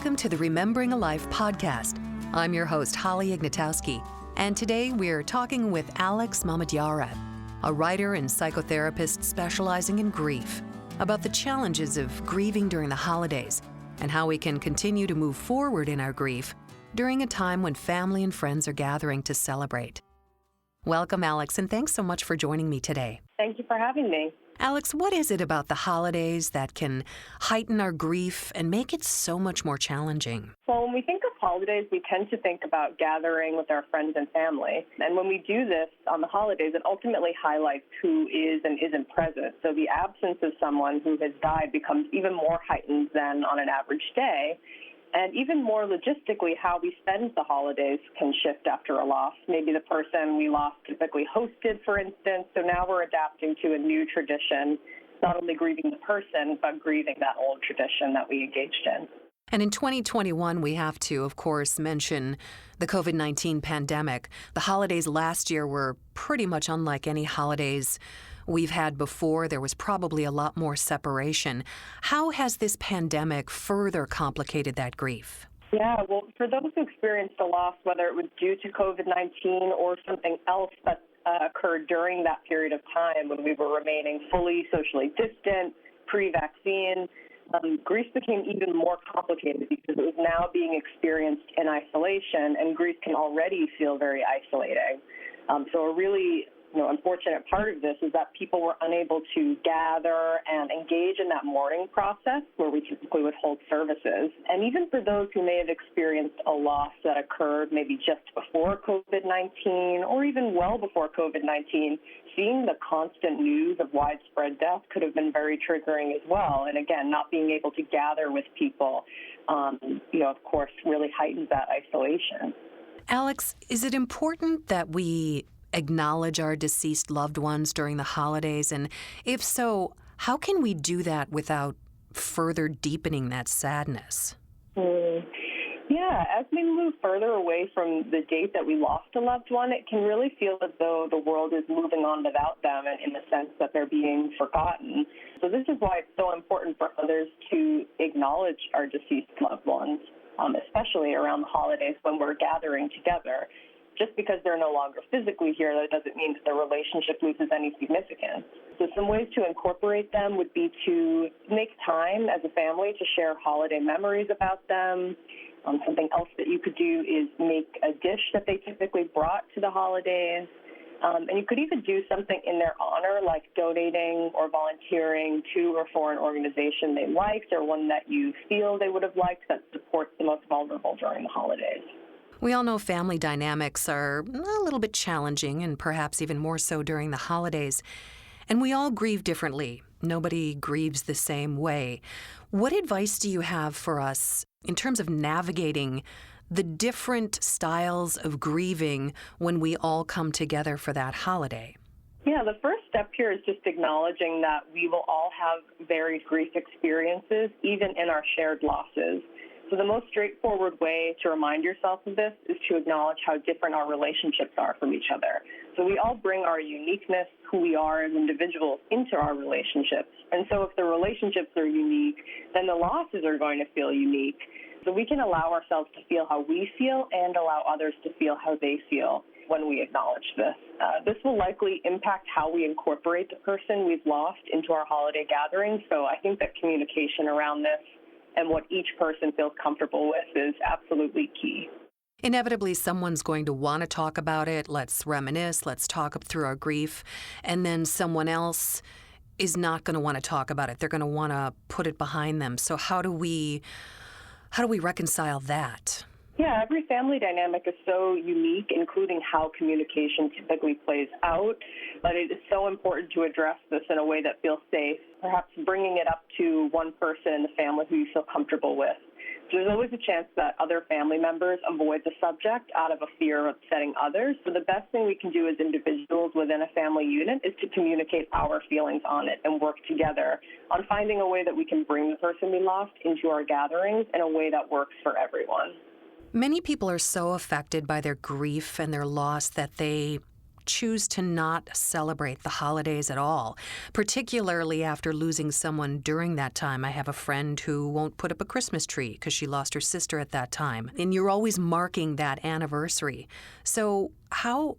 Welcome to the Remembering a Life podcast. I'm your host, Holly Ignatowski, and today we're talking with Alex Mammadyarov, a writer and psychotherapist specializing in grief, about the challenges of grieving during the holidays and how we can continue to move forward in our grief during a time when family and friends are gathering to celebrate. Welcome, Alex, and thanks so much for joining me today. Thank you for having me. Alex, what is it about the holidays that can heighten our grief and make it so much more challenging? Well, when we think of holidays, we tend to think about gathering with our friends and family. And when we do this on the holidays, it ultimately highlights who is and isn't present. So the absence of someone who has died becomes even more heightened than on an average day. And even more logistically, how we spend the holidays can shift after a loss. Maybe the person we lost typically hosted, for instance, so now we're adapting to a new tradition, not only grieving the person, but grieving that old tradition that we engaged in. And in 2021, we have to, of course, mention the COVID-19 pandemic. The holidays last year were pretty much unlike any holidays we've had before. There was probably a lot more separation. How has this pandemic further complicated that grief? Yeah, well, for those who experienced a loss, whether it was due to COVID-19 or something else that occurred during that period of time when we were remaining fully socially distant, pre-vaccine, grief became even more complicated because it was now being experienced in isolation, and grief can already feel very isolating. So a really unfortunate part of this is that people were unable to gather and engage in that mourning process where we typically would hold services. And even for those who may have experienced a loss that occurred maybe just before COVID-19 or even well before COVID-19, seeing the constant news of widespread death could have been very triggering as well. And again, not being able to gather with people, of course, really heightens that isolation. Alex, is it important that we acknowledge our deceased loved ones during the holidays? And if so, how can we do that without further deepening that sadness? Yeah, as we move further away from the date that we lost a loved one, it can really feel as though the world is moving on without them, and in the sense that they're being forgotten. So this is why it's so important for others to acknowledge our deceased loved ones, especially around the holidays when we're gathering together. Just because they're no longer physically here, that doesn't mean that the relationship loses any significance. So some ways to incorporate them would be to make time as a family to share holiday memories about them. Something else that you could do is make a dish that they typically brought to the holidays. And you could even do something in their honor, like donating or volunteering to or for an organization they liked or one that you feel they would have liked that supports the most vulnerable during the holidays. We all know family dynamics are a little bit challenging, and perhaps even more so during the holidays. And we all grieve differently. Nobody grieves the same way. What advice do you have for us in terms of navigating the different styles of grieving when we all come together for that holiday? Yeah, the first step here is just acknowledging that we will all have varied grief experiences, even in our shared losses. So the most straightforward way to remind yourself of this is to acknowledge how different our relationships are from each other. So we all bring our uniqueness, who we are as individuals, into our relationships. And so if the relationships are unique, then the losses are going to feel unique. So we can allow ourselves to feel how we feel and allow others to feel how they feel when we acknowledge this. This will likely impact how we incorporate the person we've lost into our holiday gatherings. So I think that communication around this and what each person feels comfortable with is absolutely key. Inevitably, someone's going to want to talk about it. Let's reminisce. Let's talk up through our grief. And then someone else is not going to want to talk about it. They're going to want to put it behind them. So how do we reconcile that? Yeah, every family dynamic is so unique, including how communication typically plays out. But it is so important to address this in a way that feels safe, perhaps bringing it up to one person in the family who you feel comfortable with. So there's always a chance that other family members avoid the subject out of a fear of upsetting others. So the best thing we can do as individuals within a family unit is to communicate our feelings on it and work together on finding a way that we can bring the person we lost into our gatherings in a way that works for everyone. Many people are so affected by their grief and their loss that they choose to not celebrate the holidays at all, particularly after losing someone during that time. I have a friend who won't put up a Christmas tree because she lost her sister at that time. And you're always marking that anniversary. So how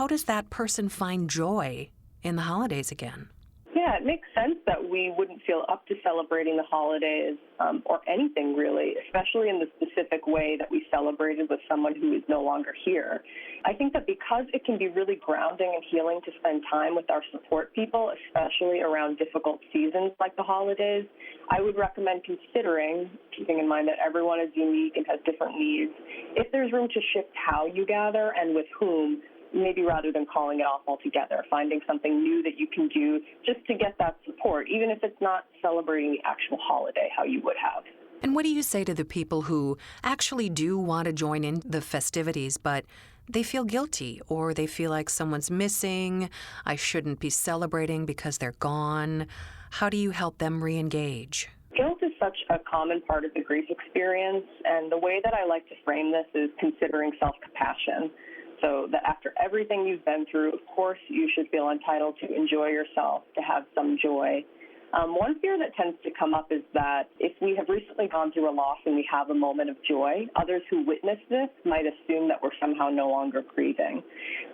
does that person find joy in the holidays again? Yeah, it makes sense that we wouldn't feel up to celebrating the holidays or anything really, especially in the specific way that we celebrated with someone who is no longer here. I think that because it can be really grounding and healing to spend time with our support people, especially around difficult seasons like the holidays, I would recommend considering, keeping in mind that everyone is unique and has different needs, if there's room to shift how you gather and with whom, maybe rather than calling it off altogether, finding something new that you can do just to get that support, even if it's not celebrating the actual holiday how you would have. And what do you say to the people who actually do want to join in the festivities, but they feel guilty or they feel like someone's missing, I shouldn't be celebrating because they're gone? How do you help them re-engage? Guilt is such a common part of the grief experience, and the way that I like to frame this is considering self-compassion. So that after everything you've been through, of course, you should feel entitled to enjoy yourself, to have some joy. One fear that tends to come up is that if we have recently gone through a loss and we have a moment of joy, others who witness this might assume that we're somehow no longer grieving.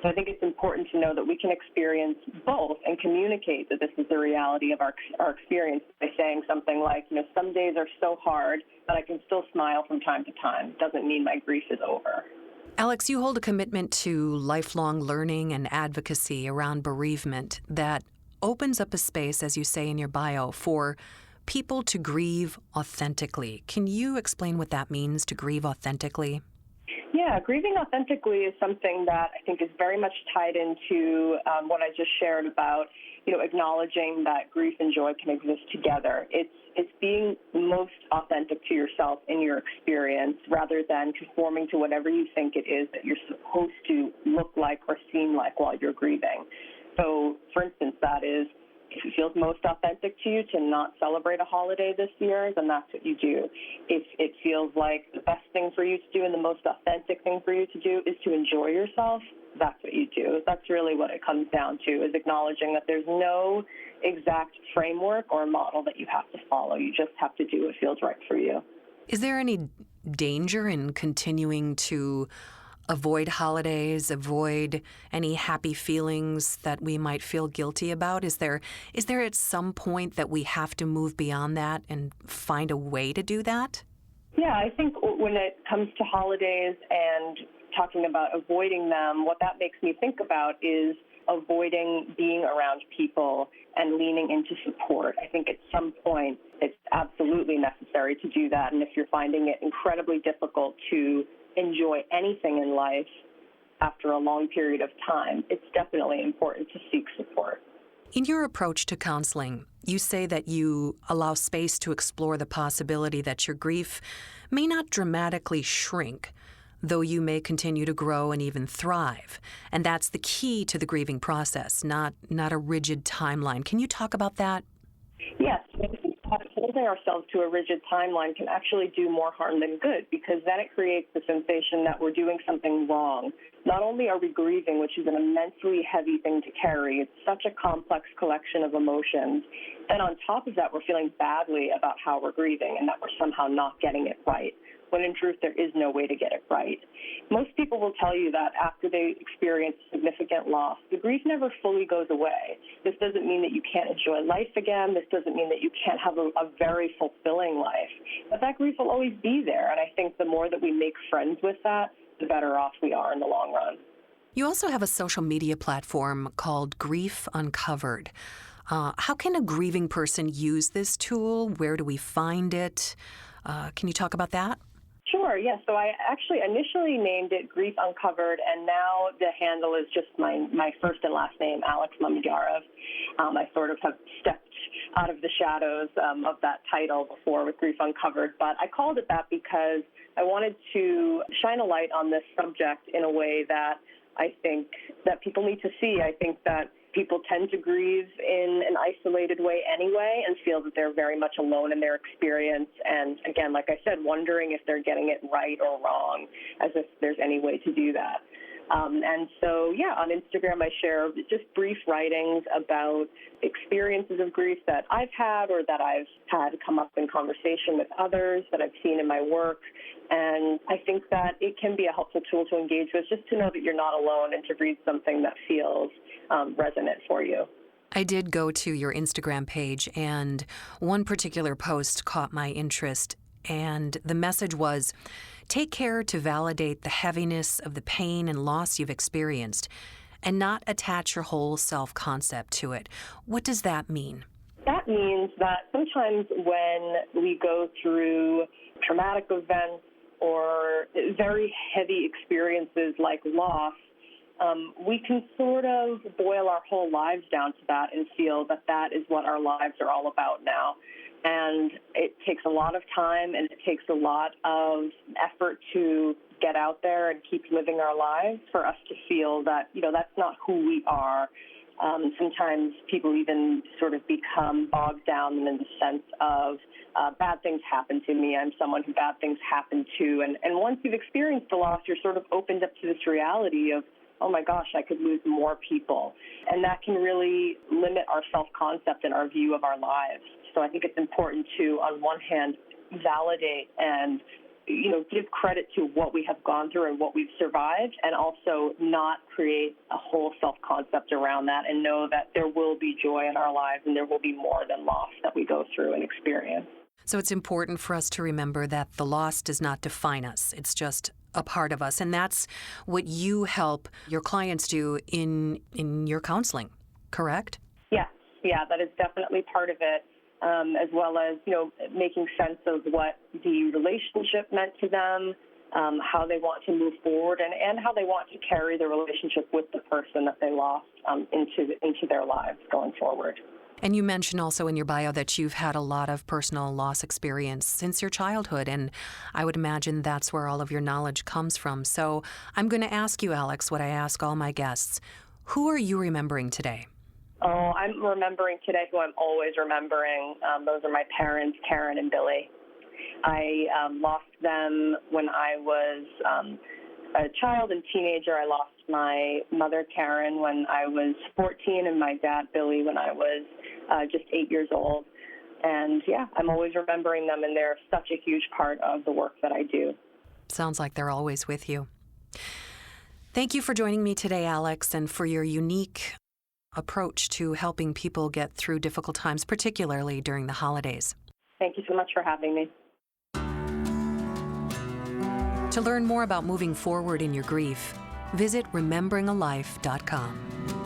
So I think it's important to know that we can experience both and communicate that this is the reality of our experience by saying something like, some days are so hard, but I can still smile from time to time. Doesn't mean my grief is over. Alex, you hold a commitment to lifelong learning and advocacy around bereavement that opens up a space, as you say in your bio, for people to grieve authentically. Can you explain what that means, to grieve authentically? Yeah, grieving authentically is something that I think is very much tied into what I just shared about, acknowledging that grief and joy can exist together. It's being most authentic to yourself in your experience rather than conforming to whatever you think it is that you're supposed to look like or seem like while you're grieving. So, for instance, that is, if it feels most authentic to you to not celebrate a holiday this year, then that's what you do. If it feels like the best thing for you to do and the most authentic thing for you to do is to enjoy yourself, that's what you do. That's really what it comes down to, is acknowledging that there's no exact framework or model that you have to follow. You just have to do what feels right for you. Is there any danger in continuing to avoid holidays, avoid any happy feelings that we might feel guilty about? Is there at some point that we have to move beyond that and find a way to do that? Yeah, I think when it comes to holidays and talking about avoiding them, what that makes me think about is avoiding being around people and leaning into support. I think at some point it's absolutely necessary to do that. And if you're finding it incredibly difficult to enjoy anything in life after a long period of time, it's definitely important to seek support. In your approach to counseling, you say that you allow space to explore the possibility that your grief may not dramatically shrink, though you may continue to grow and even thrive. And that's the key to the grieving process, not a rigid timeline. Can you talk about that? Yes. Holding ourselves to a rigid timeline can actually do more harm than good, because then it creates the sensation that we're doing something wrong. Not only are we grieving, which is an immensely heavy thing to carry, it's such a complex collection of emotions, then on top of that, we're feeling badly about how we're grieving and that we're somehow not getting it right, when in truth there is no way to get it right. Most people will tell you that after they experience significant loss, the grief never fully goes away. This doesn't mean that you can't enjoy life again. This doesn't mean that you can't have a very fulfilling life. But that grief will always be there, and I think the more that we make friends with that, the better off we are in the long run. You also have a social media platform called Grief Uncovered. How can a grieving person use this tool? Where do we find it? Can you talk about that? Sure, yes. So I actually initially named it Grief Uncovered, and now the handle is just my first and last name, Alex Mammadyarov. I sort of have stepped out of the shadows of that title before with Grief Uncovered, but I called it that because I wanted to shine a light on this subject in a way that I think that people need to see. I think that people tend to grieve in an isolated way anyway and feel that they're very much alone in their experience. And again, like I said, wondering if they're getting it right or wrong, as if there's any way to do that. And so, on Instagram, I share just brief writings about experiences of grief that I've had or that I've had come up in conversation with others that I've seen in my work. And I think that it can be a helpful tool to engage with, just to know that you're not alone and to read something that feels resonant for you. I did go to your Instagram page, and one particular post caught my interest, and the message was, take care to validate the heaviness of the pain and loss you've experienced and not attach your whole self-concept to it. What does that mean? That means that sometimes when we go through traumatic events or very heavy experiences like loss, we can sort of boil our whole lives down to that and feel that that is what our lives are all about now. And it takes a lot of time and it takes a lot of effort to get out there and keep living our lives for us to feel that, that's not who we are. Sometimes people even sort of become bogged down in the sense of bad things happen to me. I'm someone who bad things happen to. And once you've experienced the loss, you're sort of opened up to this reality of, oh my gosh, I could lose more people. And that can really limit our self-concept and our view of our lives. So I think it's important to, on one hand, validate and, give credit to what we have gone through and what we've survived, and also not create a whole self-concept around that, and know that there will be joy in our lives and there will be more than loss that we go through and experience. So it's important for us to remember that the loss does not define us. It's just a part of us. And that's what you help your clients do in your counseling, correct? Yes. Yeah, that is definitely part of it, as well as, making sense of what the relationship meant to them, how they want to move forward, and how they want to carry the relationship with the person that they lost into their lives going forward. And you mentioned also in your bio that you've had a lot of personal loss experience since your childhood, and I would imagine that's where all of your knowledge comes from. So I'm going to ask you, Alex, what I ask all my guests. Who are you remembering today? Oh, I'm remembering today who I'm always remembering. Those are my parents, Karen and Billy. I lost them when I was a child and teenager. I lost my mother, Karen, when I was 14, and my dad, Billy, when I was just 8 years old. And I'm always remembering them, and they're such a huge part of the work that I do. Sounds like they're always with you. Thank you for joining me today, Alex, and for your unique approach to helping people get through difficult times, particularly during the holidays. Thank you so much for having me. To learn more about moving forward in your grief, visit rememberingalife.com.